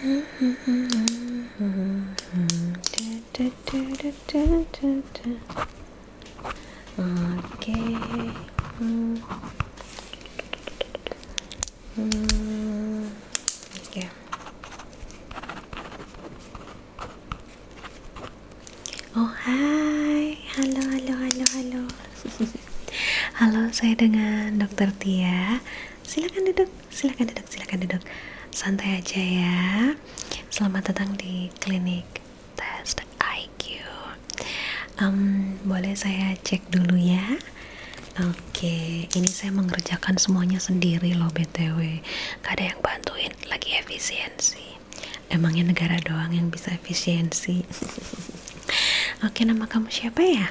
Oke. Oke. Oh, hai. Halo. Halo, saya dengan Dokter Tia. Silakan duduk. Santai aja ya. Selamat datang di klinik tes IQ. Boleh saya cek dulu ya? Oke, ini saya mengerjakan semuanya sendiri loh BTW. Gak ada yang bantuin, lagi efisiensi. Emangnya negara doang yang bisa efisiensi? Oke, nama kamu siapa ya?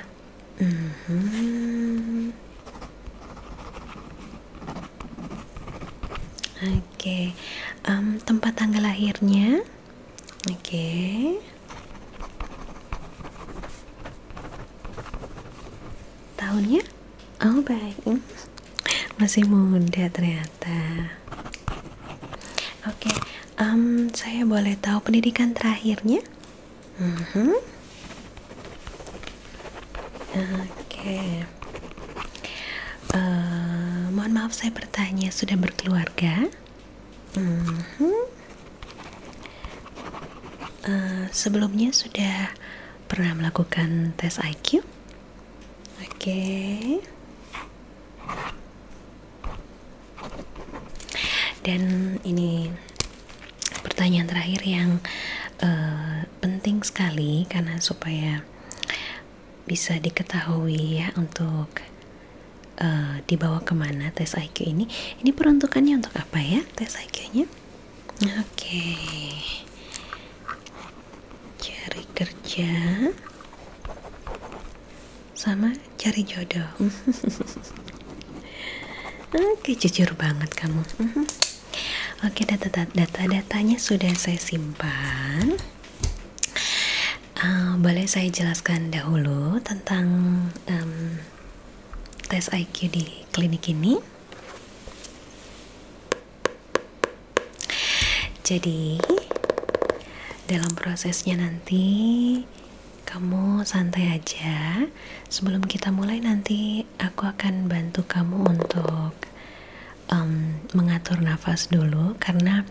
Oke, tempat tanggal lahirnya? Oke. Tahunnya? Oh baik, masih muda ternyata. Oke, saya boleh tahu pendidikan terakhirnya? Oke. Mohon maaf saya bertanya, sudah berkeluarga? Sebelumnya sudah pernah melakukan tes IQ? Oke. Dan ini pertanyaan terakhir yang penting sekali karena supaya bisa diketahui ya untuk dibawa kemana tes IQ ini. Ini peruntukannya untuk apa ya tes IQ-nya? Oke. Cari kerja sama cari jodoh. Oke, jujur banget kamu. Oke, data-datanya sudah saya simpan. Boleh saya jelaskan dahulu tentang tes IQ di klinik ini? Jadi, dalam prosesnya nanti kamu santai aja. Sebelum kita mulai nanti aku akan bantu kamu untuk mengatur nafas dulu, karena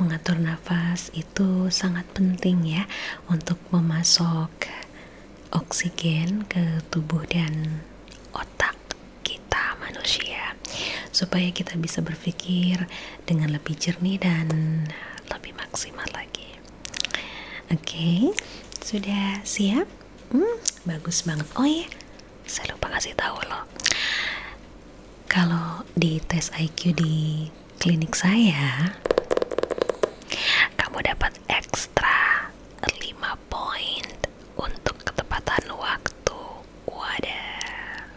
mengatur nafas itu sangat penting ya untuk memasok oksigen ke tubuh dan otak kita manusia, supaya kita bisa berpikir dengan lebih jernih dan lebih maksimal lagi. Oke, sudah siap? Bagus banget. Oh iya, saya lupa kasih tahu loh. Kalau di tes IQ di klinik saya, kamu dapat ekstra 5 poin untuk ketepatan waktu. Wadah.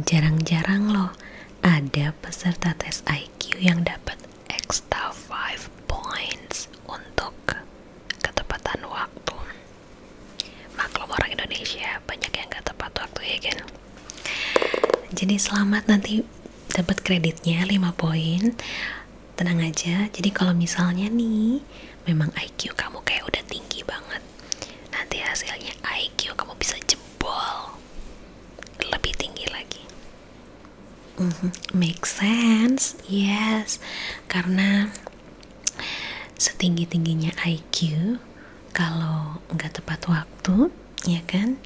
Jarang-jarang loh ada peserta tes IQ yang dapat ekstra 5 points untuk ketepatan waktu. Maklum orang Indonesia banyak yang gak tepat waktu ya kan. Jadi selamat, nanti dapat kreditnya 5 poin. Tenang aja. Jadi kalau misalnya nih memang IQ kamu kayak udah tinggi banget, nanti hasilnya IQ kamu bisa jebol lebih tinggi lagi. Make sense? Yes. Karena setinggi-tingginya IQ, kalau nggak tepat waktu, ya kan?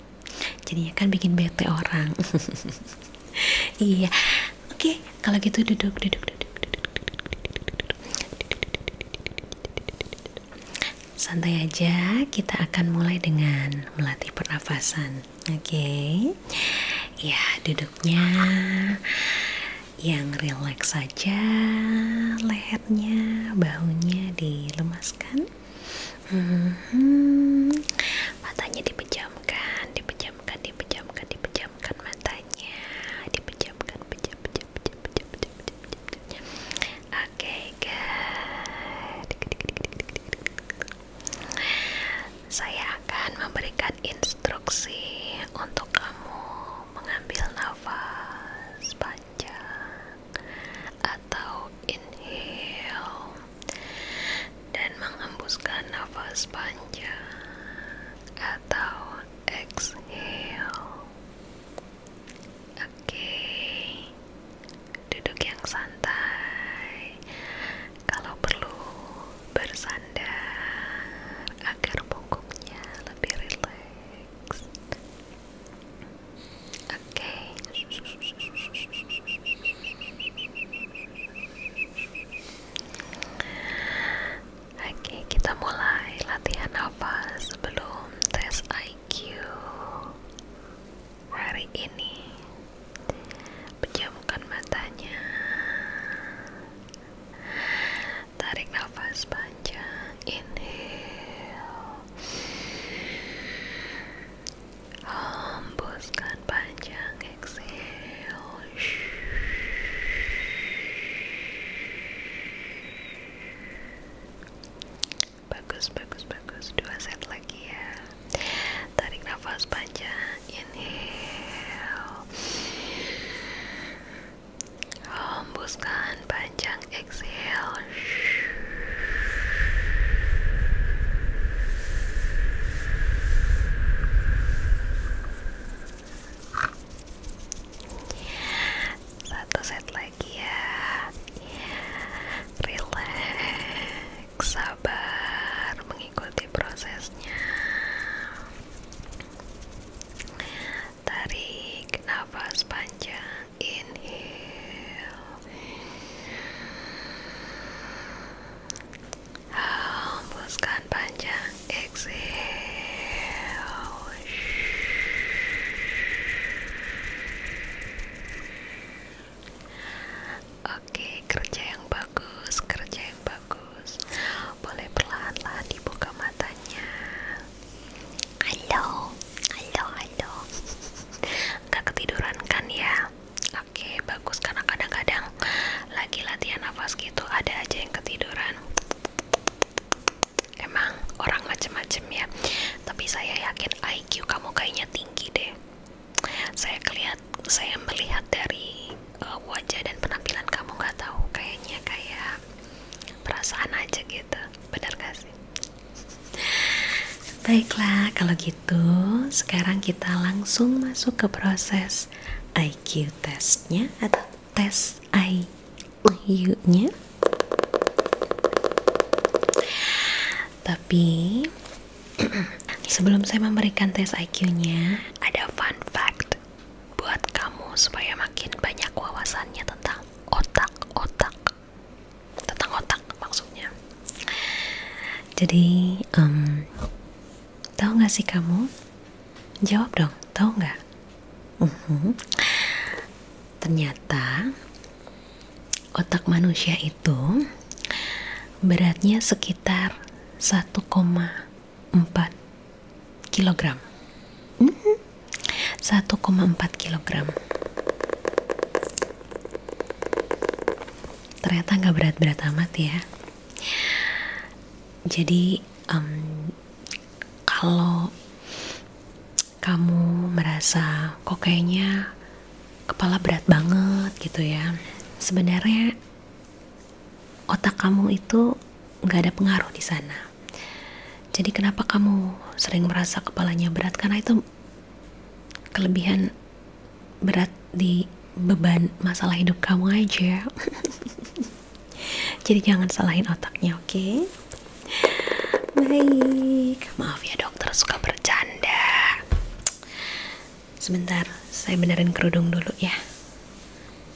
Jadinya kan bikin bete orang. Iya. Oke, kalau gitu duduk. Santai aja, kita akan mulai dengan melatih pernafasan. Oke. Ya, duduknya yang rileks saja, lehernya, bahunya dilemaskan. Matanya dipejamkan matanya. Dipejamkan. Oke, good. Saya akan memberikan instruksi untuk kamu mengambil nafas panjang atau inhale nafas panjang atau exhale. Oke, duduk yang santai, kalau perlu bersandar agar punggungnya lebih rileks. Oke. Oke, kita mulai latihan nafas sebelum tes IQ hari ini. Pejamkan matanya, tarik nafas panjang, inhale, hembuskan panjang, exhale. Bagus. 2 set lagi ya. Tarik nafas panjang, inhale, hembuskan panjang, exhale. Satu set lagi ya. Relax, sabar mengikuti prosesnya. Tarik nafas panjang, inhale, hembuskan panjang, exhale. Oke, kerja yang bagus. Boleh perlahan-lahan dibuka matanya. Halo. Gak ketiduran kan ya? Oke, bagus, karena kadang-kadang lagi latihan nafas gitu ada aja yang ketiduran. Emang orang macem-macem ya. Tapi saya yakin IQ kamu kayaknya tinggi deh. Saya melihat dari wajah dan penampilan kamu, nggak tahu, kayaknya kayak perasaan aja gitu. Benar gak sih? Baiklah, kalau gitu sekarang kita langsung masuk ke proses IQ testnya atau tes IQ-nya. Tapi sebelum saya memberikan tes IQ-nya, ada fun fact buat kamu supaya makin banyak wawasannya tentang otak maksudnya. Jadi tahu nggak sih kamu? Jawab dong, tahu nggak? Ternyata otak manusia itu beratnya sekitar 1,4 kilogram. 1,4 kilogram. Ternyata nggak berat-berat amat ya. Jadi kalau kamu merasa kok kayaknya kepala berat banget gitu ya, sebenarnya otak kamu itu nggak ada pengaruh di sana. Jadi kenapa kamu sering merasa kepalanya berat? Karena itu kelebihan berat di beban masalah hidup kamu aja. Jadi jangan salahin otaknya, oke? Baik, maaf ya dokter suka bercanda. Sebentar, saya benerin kerudung dulu ya.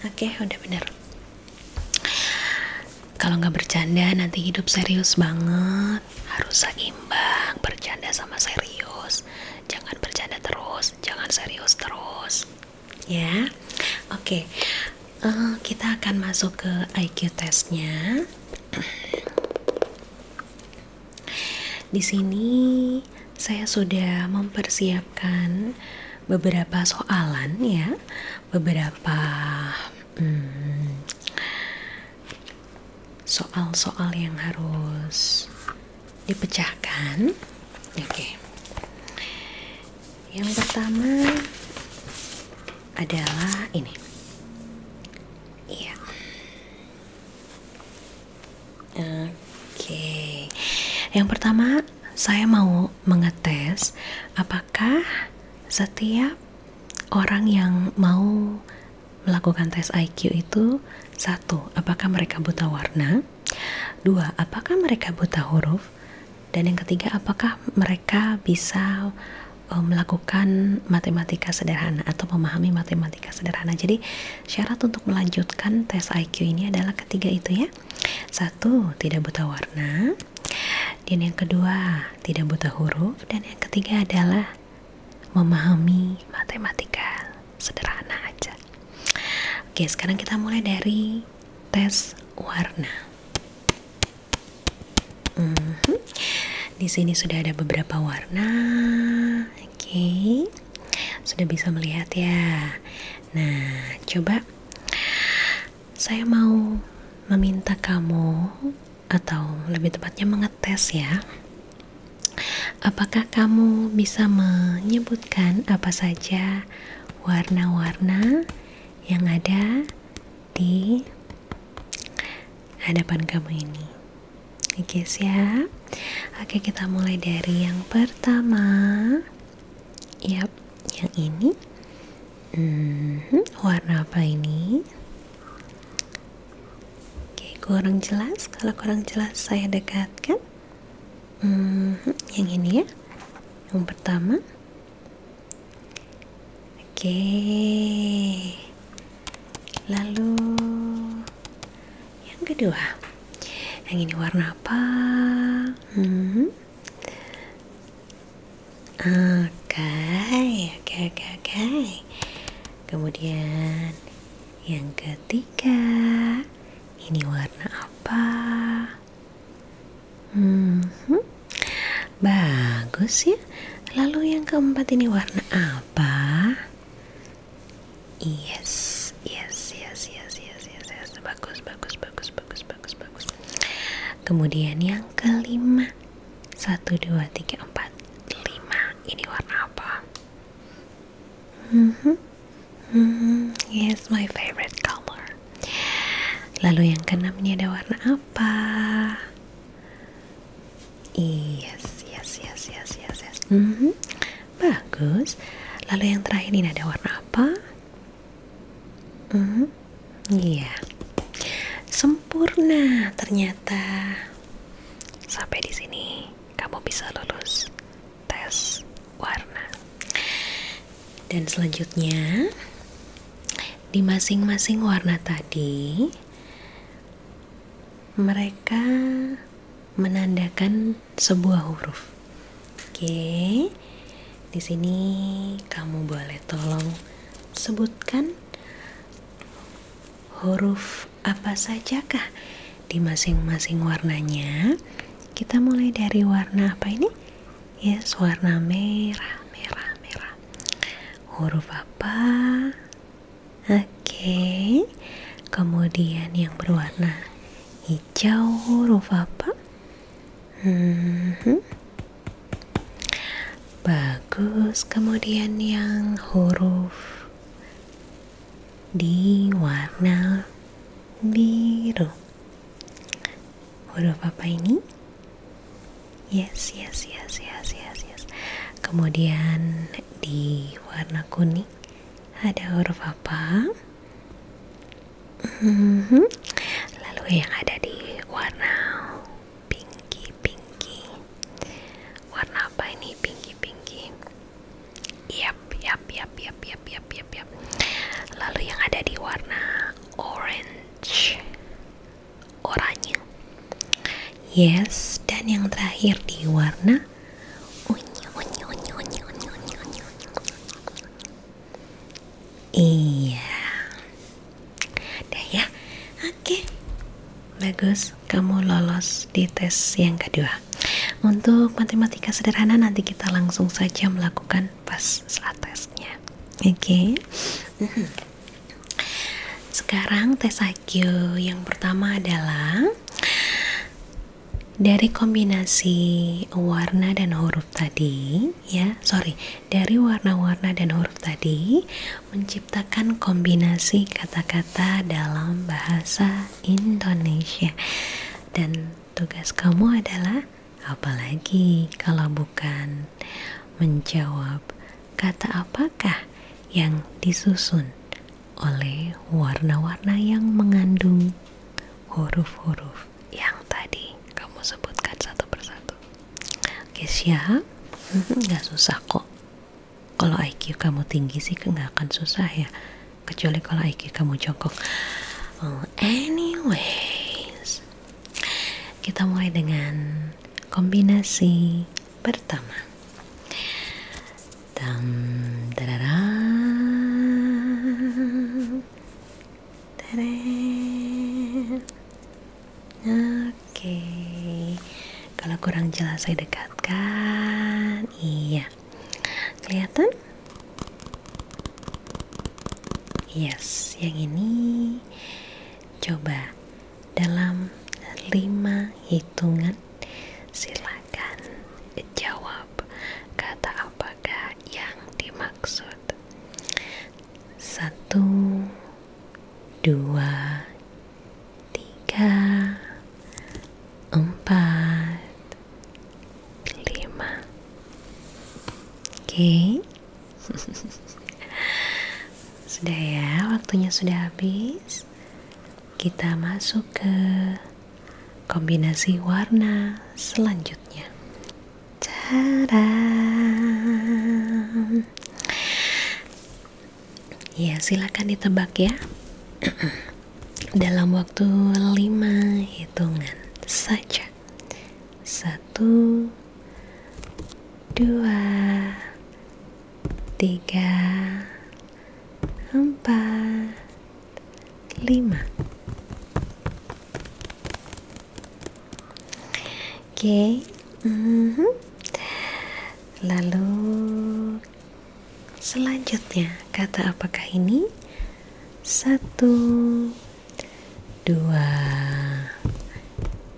Oke, udah bener. Kalau nggak bercanda nanti hidup serius banget. Harus seimbang, bercanda sama serius. Jangan bercanda terus, jangan serius terus. Ya, oke. Kita akan masuk ke IQ testnya. Di sini saya sudah mempersiapkan beberapa soalan ya, beberapa soal-soal yang harus dipecahkan. Oke. Yang pertama adalah ini. Iya. Oke. Yang pertama, saya mau mengetes apakah setiap orang yang mau melakukan tes IQ itu, satu, apakah mereka buta warna, dua, apakah mereka buta huruf, dan yang ketiga, apakah mereka bisa melakukan matematika sederhana atau memahami matematika sederhana. Jadi syarat untuk melanjutkan tes IQ ini adalah ketiga itu ya. Satu, tidak buta warna, dan yang kedua tidak buta huruf, dan yang ketiga adalah memahami matematika sederhana aja. Oke, sekarang kita mulai dari tes warna. Di sini sudah ada beberapa warna. Oke, sudah bisa melihat ya. Nah, coba saya mau meminta kamu, atau lebih tepatnya mengetes ya, apakah kamu bisa menyebutkan apa saja warna-warna yang ada di hadapan kamu ini. Oke, siap? Oke, kita mulai dari yang pertama. Yap, yang ini. Warna apa ini? Oke, kurang jelas. Kalau kurang jelas saya dekatkan. Yang ini ya. Yang pertama. Oke. Lalu yang kedua. Yang ini warna apa? Oke. Kemudian yang ketiga, ini warna apa? Bagus ya. Lalu yang keempat, ini warna apa? Yes. Bagus. Kemudian yang kelima, 1, 2, 3, 4, 5. Ini warna apa? Yes, my favorite color. Lalu yang keenam, ini ada warna apa? Yes. Bagus. Lalu yang terakhir, ini ada warna apa? Iya. Sempurna ternyata. Sampai di sini kamu bisa lulus tes warna. Dan selanjutnya, di masing-masing warna tadi mereka menandakan sebuah huruf. Oke. Di sini kamu boleh tolong sebutkan huruf apa sajakah di masing-masing warnanya. Kita mulai dari warna apa ini? Yes, warna merah. Huruf apa? Oke. Kemudian yang berwarna hijau, huruf apa? Bagus. Kemudian yang huruf di warna biru, huruf apa ini? Yes. Kemudian di warna kuning ada huruf apa? Lalu yang ada di warna pinky. Warna apa ini? Pinky. Yap. Lalu yang ada di warna oranye. Yes, dan yang terakhir di warna unyu. Iya. Udah ya. Oke. Bagus, kamu lolos di tes yang kedua. Untuk matematika sederhana nanti kita langsung saja melakukan pas setelah tesnya. Oke. Sekarang tes IQ yang pertama adalah dari kombinasi warna dan huruf tadi, dari warna-warna dan huruf tadi menciptakan kombinasi kata-kata dalam bahasa Indonesia. Dan tugas kamu adalah Apalagi kalau bukan menjawab kata apakah yang disusun oleh warna-warna yang mengandung huruf-huruf yang tadi kamu sebutkan satu persatu. Oke, siap? Gak susah kok. Kalau IQ kamu tinggi sih nggak akan susah ya, kecuali kalau IQ kamu jongkok. Anyways, kita mulai dengan kombinasi pertama. Oke, kalau kurang jelas saya dekatkan. Iya, kelihatan? Yes, yang ini coba dalam 5 hitungan silakan jawab kata apakah yang dimaksud. 1, 2, 3, 4, 5. Oke. Sudah ya, waktunya sudah habis. Kita masuk ke kombinasi warna selanjutnya. Tada! Ya, silakan ditebak ya. Dalam waktu 5 hitungan saja. 1, 2, 3, 4, 5. Oke. Lalu selanjutnya kata apakah ini? 1, 2,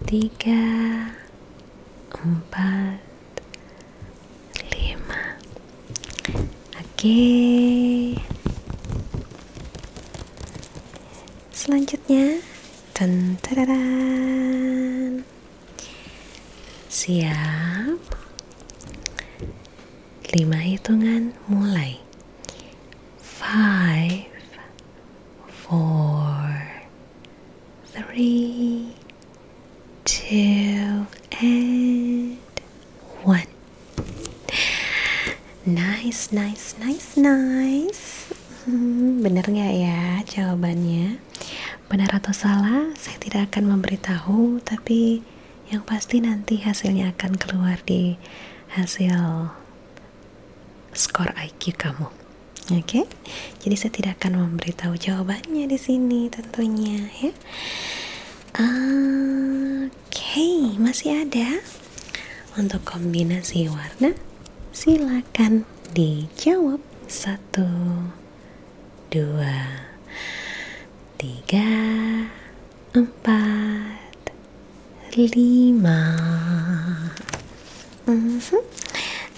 3, 4, 5. Oke. Selanjutnya, tentararan. Siap. 5 hitungan mulai. 5, 4, 3, 2, and 1. Nice. Bener gak ya jawabannya? Benar atau salah, saya tidak akan memberitahu, tapi yang pasti nanti hasilnya akan keluar di hasil skor IQ kamu. Oke? Jadi saya tidak akan memberitahu jawabannya di sini tentunya ya. Oke, masih ada untuk kombinasi warna. Silakan dijawab. 1, 2, 3, 4, 5.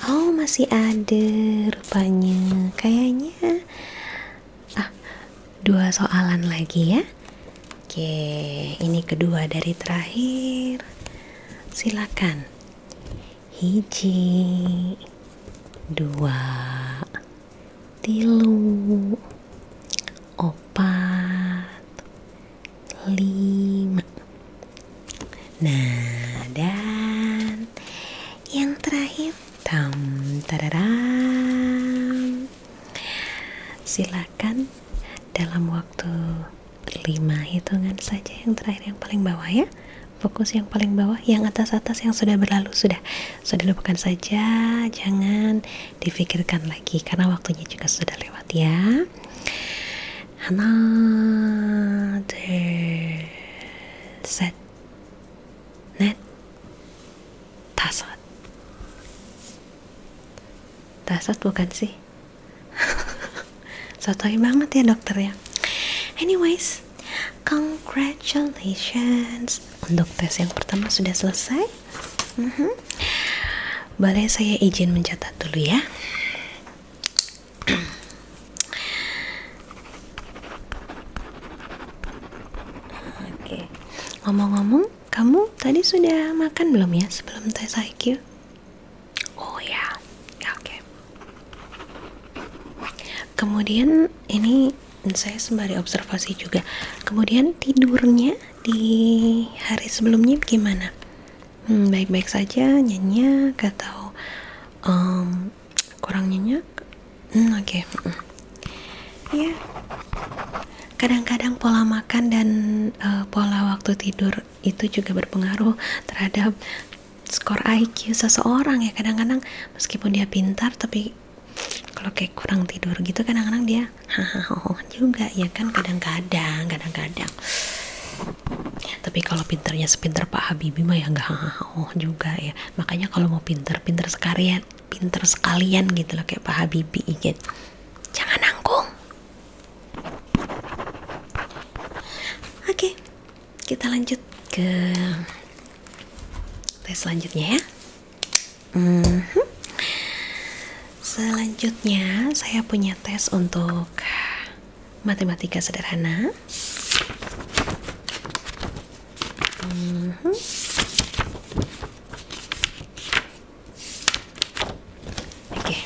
Oh, masih ada rupanya. Kayaknya 2 soalan lagi ya. Oke, ini kedua dari terakhir. Silakan. 1, 2, 3, 4, 5. Nah, dan yang terakhir, tararam. Silakan dalam waktu 5 hitungan saja, yang terakhir yang paling bawah ya. Fokus yang paling bawah, yang atas-atas yang sudah berlalu sudah lupakan saja, jangan difikirkan lagi karena waktunya juga sudah lewat ya. Another set net tasat bukan sih? Sotoy banget ya dokter ya. Anyways, congratulations, untuk tes yang pertama sudah selesai. Boleh saya izin mencatat dulu ya. Oke. Ngomong-ngomong, kamu tadi sudah makan belum ya sebelum tes IQ? Oh ya, ya oke. Kemudian ini saya sembari observasi juga. Kemudian tidurnya di hari sebelumnya gimana? Baik-baik saja, nyenyak atau kurang nyenyak? Oke. Ya, kadang-kadang pola makan dan pola waktu tidur itu juga berpengaruh terhadap skor IQ seseorang ya. Kadang-kadang meskipun dia pintar, tapi kalau kayak kurang tidur gitu kadang-kadang dia hahaha juga ya kan, kadang-kadang. Tapi kalau pinternya sepinter Pak Habibie mah ya nggak hahaha juga ya. Makanya kalau mau pinter sekalian gitu loh kayak Pak Habibie gitu. Jangan nanggung. Oke, kita lanjut ke tes selanjutnya ya. Selanjutnya saya punya tes untuk matematika sederhana. Oke.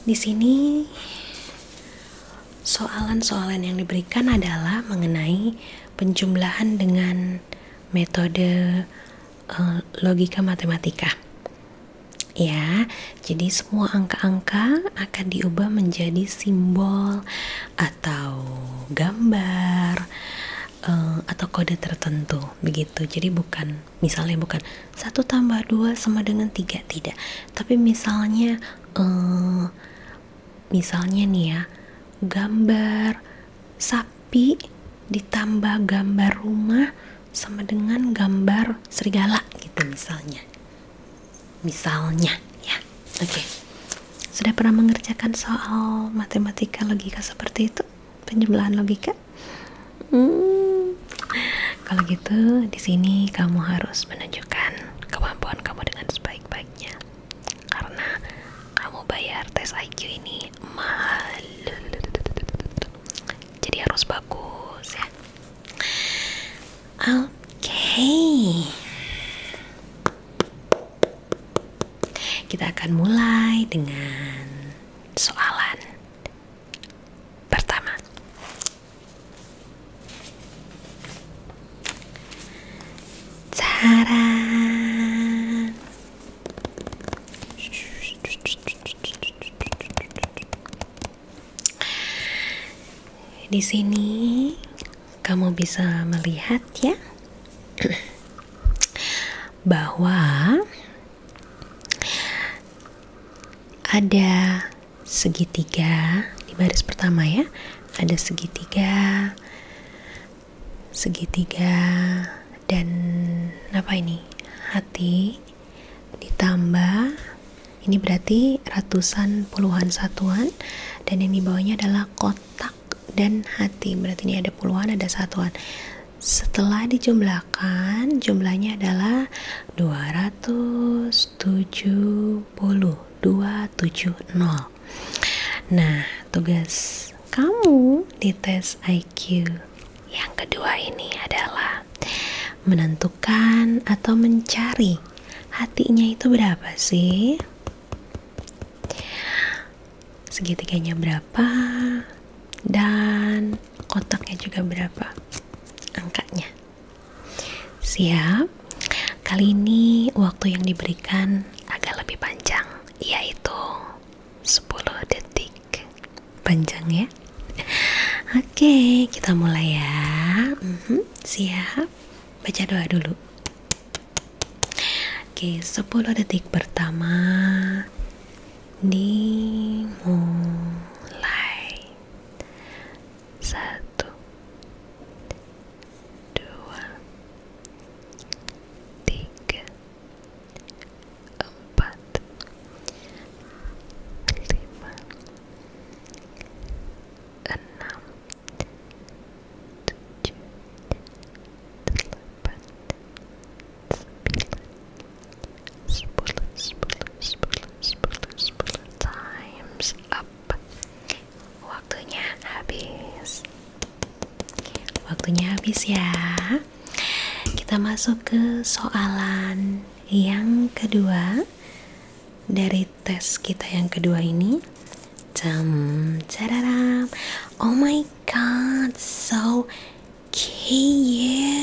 Di sini soalan-soalan yang diberikan adalah mengenai penjumlahan dengan metode logika matematika. Ya, jadi semua angka-angka akan diubah menjadi simbol atau gambar atau kode tertentu begitu. Jadi misalnya bukan 1 tambah 2 sama dengan 3, tidak. Tapi misalnya nih ya, gambar sapi ditambah gambar rumah sama dengan gambar serigala gitu misalnya ya. Oke. Sudah pernah mengerjakan soal matematika logika seperti itu, penjumlahan logika? Kalau gitu di sini kamu harus menunjukkan kemampuan kamu dengan sebaik-baiknya, karena kamu bayar tes IQ ini mahal, jadi harus bagus ya. Oke. Kita akan mulai dengan soalan pertama. Taran. Di sini kamu bisa melihat ya bahwa ada segitiga di baris pertama ya, ada segitiga dan apa ini, hati ditambah ini berarti ratusan puluhan satuan, dan yang di bawahnya adalah kotak dan hati, berarti ini ada puluhan ada satuan. Setelah dijumlahkan jumlahnya adalah 270. Nah, tugas kamu di tes IQ yang kedua ini adalah menentukan atau mencari hatinya itu berapa sih, segitiganya berapa, dan kotaknya juga berapa angkanya. Siap? Kali ini waktu yang diberikan agak lebih panjang, yaitu 10 detik. Panjang ya? Oke, kita mulai ya. Siap? Baca doa dulu. Oke, 10 detik pertama dimulai. 1, 2, 3, 4, 5, 6, 7, 8, 9, 10 times up. habis ya. Kita masuk ke soalan yang kedua dari tes kita yang kedua ini. Cararam. Oh my god, so cute.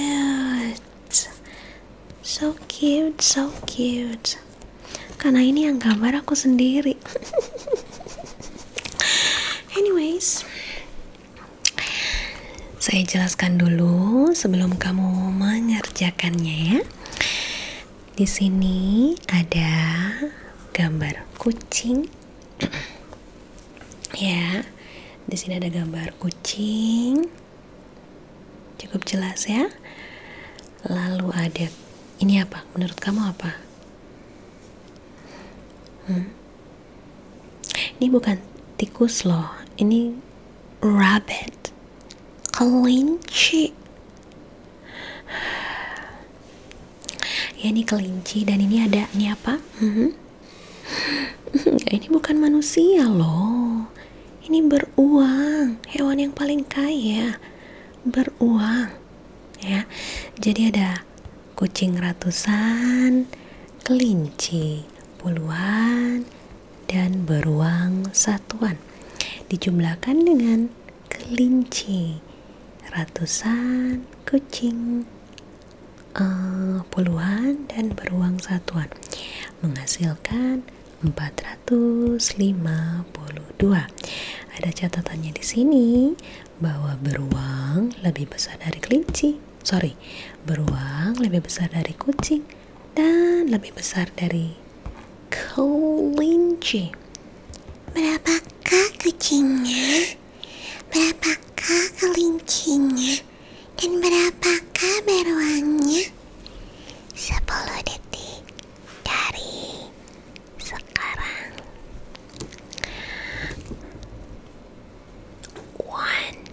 So cute, so cute. Karena ini yang gambar aku sendiri. Anyways, saya jelaskan dulu sebelum kamu mengerjakannya ya. Di sini ada gambar kucing. Ya, di sini ada gambar kucing. Cukup jelas ya. Lalu ada ini apa? Menurut kamu apa? Ini bukan tikus loh. Ini rabbit. Kelinci. Ya, ini kelinci dan ini ada ini apa? Ini bukan manusia loh. Ini beruang, hewan yang paling kaya. Beruang. Ya. Jadi ada kucing ratusan, kelinci puluhan, dan beruang satuan. Dijumlahkan dengan kelinci ratusan, kucing puluhan, dan beruang satuan menghasilkan 452. Ada catatannya di sini bahwa beruang lebih besar dari kelinci. Beruang lebih besar dari kucing dan lebih besar dari kelinci. Berapakah kucingnya? Berapakah kelincinya? Dan berapakah beruangnya? 10 detik dari sekarang. 1, 2,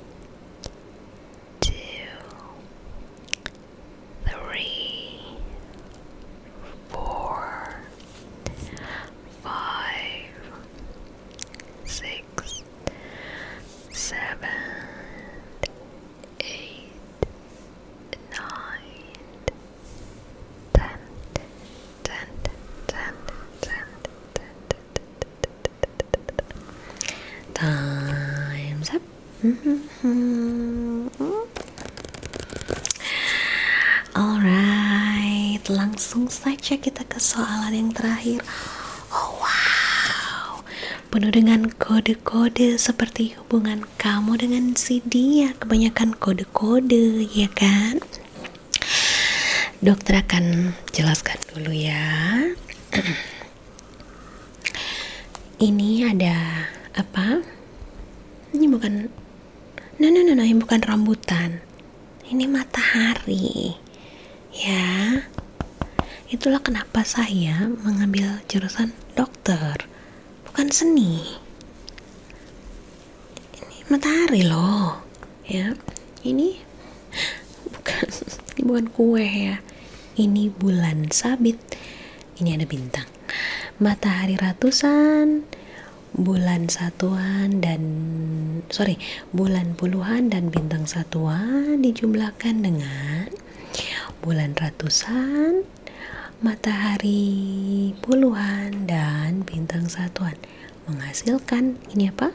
3, 4, 5, 6, 7, 8, 9, 10. Time's up. Alright, langsung saja kita ke soalan yang terakhir. Oh wow, penuh dengan kode-kode seperti hubungan kamu dengan si dia. Kebanyakan kode-kode, ya kan? Dokter akan jelaskan dulu ya. Ini ada apa? Ini bukan ini bukan rambutan. Ini matahari. Ya. Itulah kenapa saya mengambil jurusan dokter, bukan seni. Ini matahari loh. Ya. Ini bukan kue ya. Ini bulan sabit. Ini ada bintang. Matahari ratusan, bulan puluhan dan bintang satuan dijumlahkan dengan bulan ratusan, matahari puluhan, dan bintang satuan menghasilkan ini apa?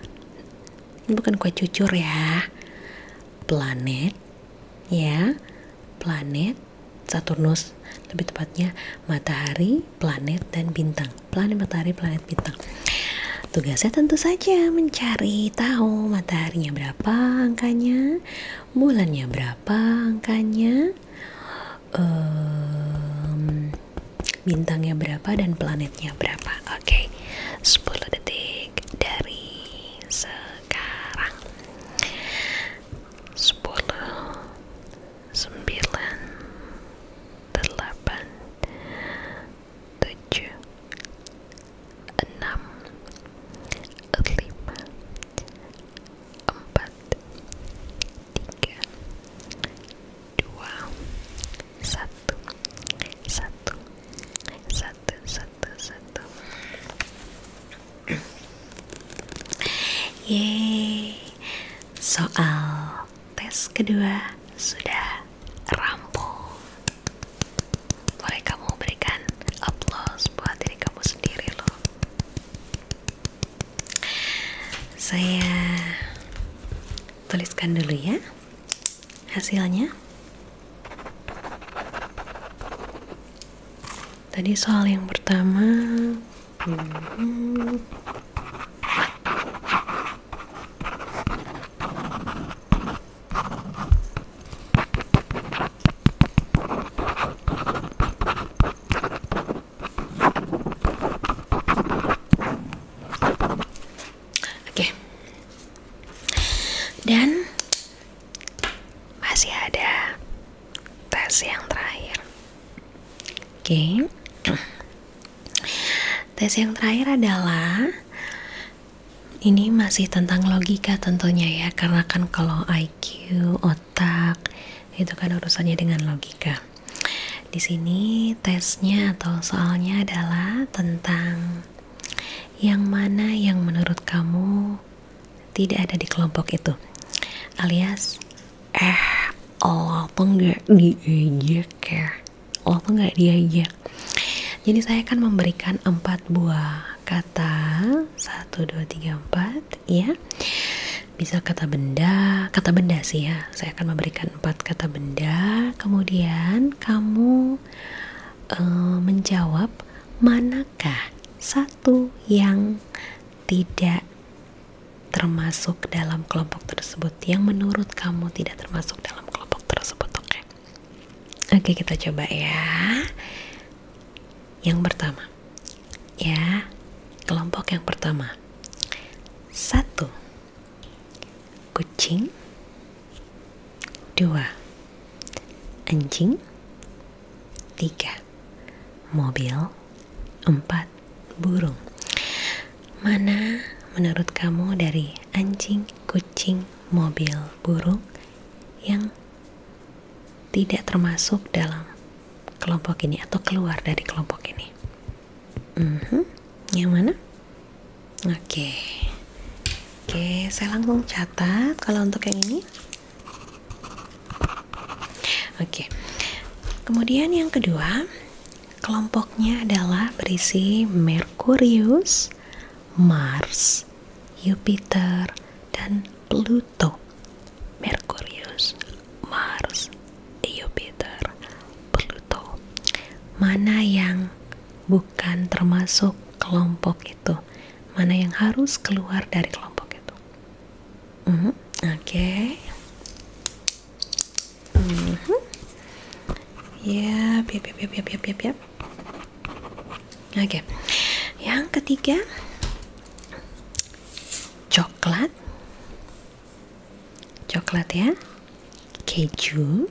Ini bukan kue cucur ya. Planet ya. Planet Saturnus, lebih tepatnya matahari, planet, dan bintang. Planet, matahari, planet, bintang. Tugasnya tentu saja mencari tahu mataharinya berapa angkanya, bulannya berapa angkanya, bintangnya berapa, dan planetnya berapa. Oke, 10 detik dari sekarang. 10, 9, 8, 7, 6, 5, 4, 3, 2, 1. Yeay, soal tes kedua sudah Saya tuliskan dulu ya hasilnya. Tadi soal yang pertama dan masih ada tes yang terakhir. Oke. Tes yang terakhir adalah ini masih tentang logika tentunya ya, karena kan kalau IQ, otak itu kan urusannya dengan logika. Di sini tesnya atau soalnya adalah tentang yang mana yang menurut kamu tidak ada di kelompok itu. Alias Allah tuh nggak diajak ya, Allah tuh nggak diajak. Jadi saya akan memberikan 4 buah kata, 1, 2, 3, 4 ya. Bisa kata benda sih ya. Saya akan memberikan 4 kata benda. Kemudian kamu menjawab manakah satu yang tidak termasuk dalam kelompok tersebut, yang menurut kamu tidak termasuk dalam kelompok tersebut. Oke, kita coba ya. Yang pertama ya, kelompok yang pertama. 1, kucing. 2, anjing. 3, mobil. 4, burung. Mana menurut kamu dari anjing, kucing, mobil, burung yang tidak termasuk dalam kelompok ini atau keluar dari kelompok ini? Yang mana? Oke, saya langsung catat kalau untuk yang ini. Oke. Kemudian yang kedua, kelompoknya adalah berisi Merkurius, Mars, Jupiter, dan Pluto. Merkurius, Mars, Jupiter, Pluto. Mana yang bukan termasuk kelompok itu? Mana yang harus keluar dari kelompok itu? Oke. Yap. Oke. Yang ketiga, coklat ya, keju,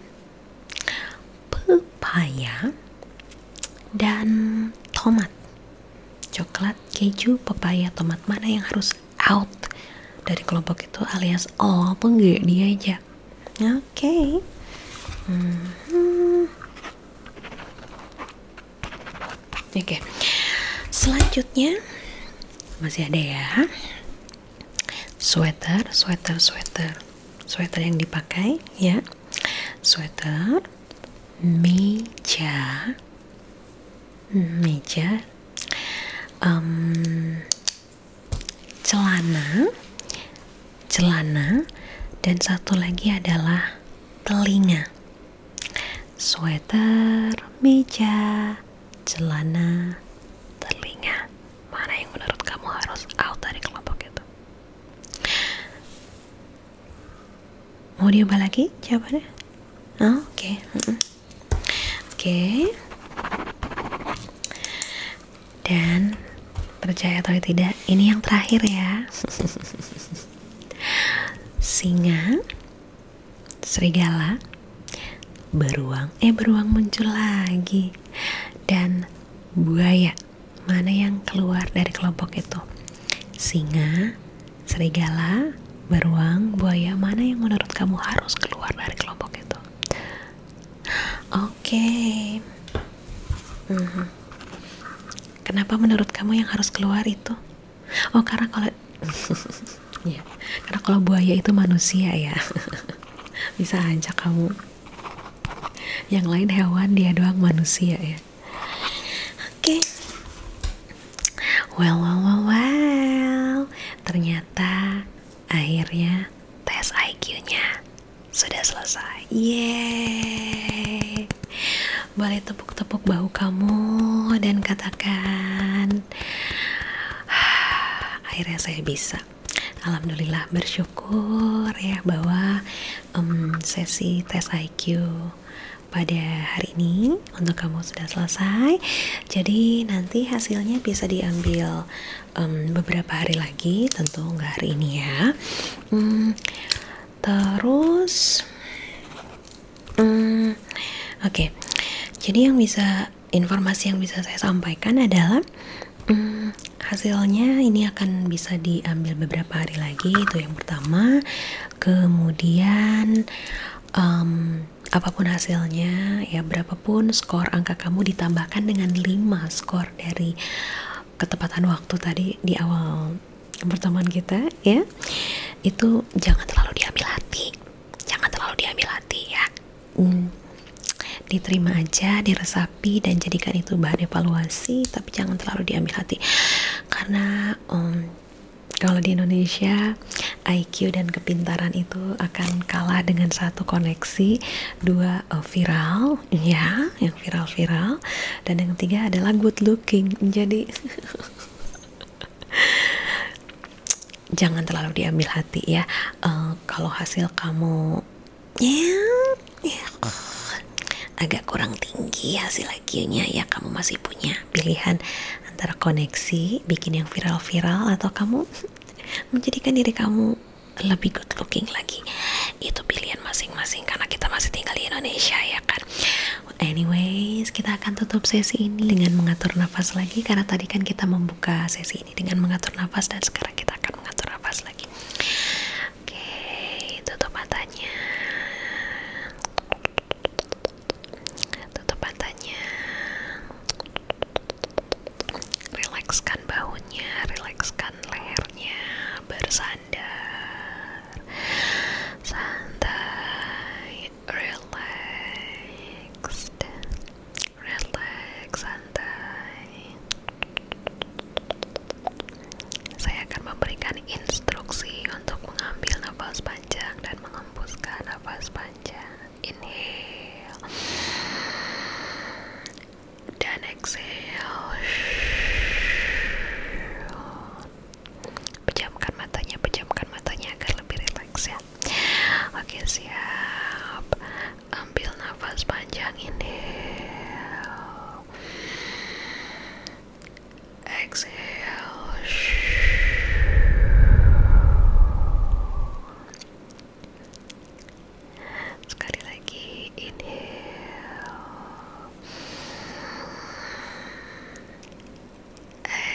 pepaya, dan tomat. Coklat, keju, pepaya, tomat. Mana yang harus out dari kelompok itu alias apa nggak diajak? Oke. Oke. Selanjutnya masih ada ya, sweater yang dipakai ya, sweater, meja, celana, dan satu lagi adalah telinga. Sweater, meja, celana, telinga. Mana yang menurut kamu harus out dari kelompok itu? Mau diubah lagi jawabannya? Oke. Dan percaya atau tidak, ini yang terakhir ya. Singa, serigala, beruang muncul lagi, dan buaya. Mana yang keluar dari kelompok itu? Singa, serigala, beruang, buaya. Mana yang menurut kamu harus keluar dari kelompok itu? Oke. Kenapa menurut kamu yang harus keluar itu? Karena kalau ya, karena kalau buaya itu manusia ya. Bisa aja kamu. Yang lain hewan, dia doang manusia ya. Oke. Well. Ternyata akhirnya tes IQ-nya sudah selesai. Yeay. Boleh tepuk-tepuk bahu kamu dan katakan, akhirnya saya bisa. Alhamdulillah, bersyukur ya bahwa sesi tes IQ pada hari ini untuk kamu sudah selesai. Jadi nanti hasilnya bisa diambil beberapa hari lagi, tentu nggak hari ini ya. Terus oke. Jadi informasi yang bisa saya sampaikan adalah hasilnya ini akan bisa diambil beberapa hari lagi, itu yang pertama. Kemudian apapun hasilnya ya, berapapun skor angka kamu ditambahkan dengan 5 skor dari ketepatan waktu tadi di awal pertemuan kita ya, itu jangan terlalu diambil hati ya. Diterima aja, diresapi dan jadikan itu bahan evaluasi, tapi jangan terlalu diambil hati, karena kalau di Indonesia IQ dan kepintaran itu akan kalah dengan satu koneksi, dua viral ya, yang viral, dan yang ketiga adalah good looking. Jadi jangan terlalu diambil hati ya. Kalau hasil kamu agak kurang tinggi hasil IQ-nya ya, kamu masih punya pilihan antara koneksi, bikin yang viral-viral, atau kamu menjadikan diri kamu lebih good looking lagi. Itu pilihan masing-masing, karena kita masih tinggal di Indonesia ya kan. Anyways, kita akan tutup sesi ini dengan mengatur nafas lagi, karena tadi kan kita membuka sesi ini dengan mengatur nafas, dan sekarang kita akan mengatur nafas lagi. Oke, tutup matanya. Rilekskan bahunya, rilekskan lehernya, bersandar, santai, relax, santai. Saya akan memberikan instruksi untuk mengambil nafas panjang dan menghembuskan nafas panjang. Inhale dan exhale. Pejamkan matanya agar lebih rileks ya. Oke, siap. Ambil nafas panjang, inhale, exhale. Sekali lagi, inhale,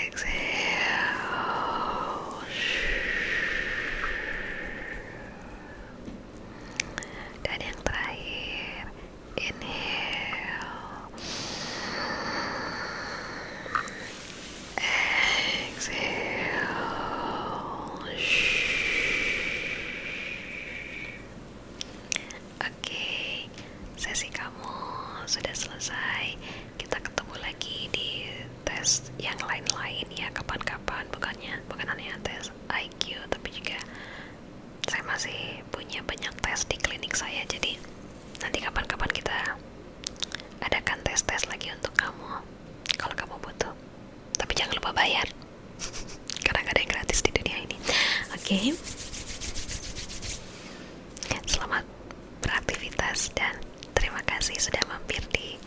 exhale. Dan yang terakhir, inhale, exhale. Oke, sesi kamu sudah selesai. Kita ketemu lagi di tes yang lain-lain ya, kapan-kapan. Bukan hanya tes IQ, tapi juga saya masih punya banyak tes di klinik saya. Jadi nanti kapan-kapan kita adakan tes-tes lagi untuk kamu kalau kamu butuh. Tapi jangan lupa bayar karena gak ada yang gratis di dunia ini. Oke. Selamat beraktivitas dan terima kasih sudah mampir di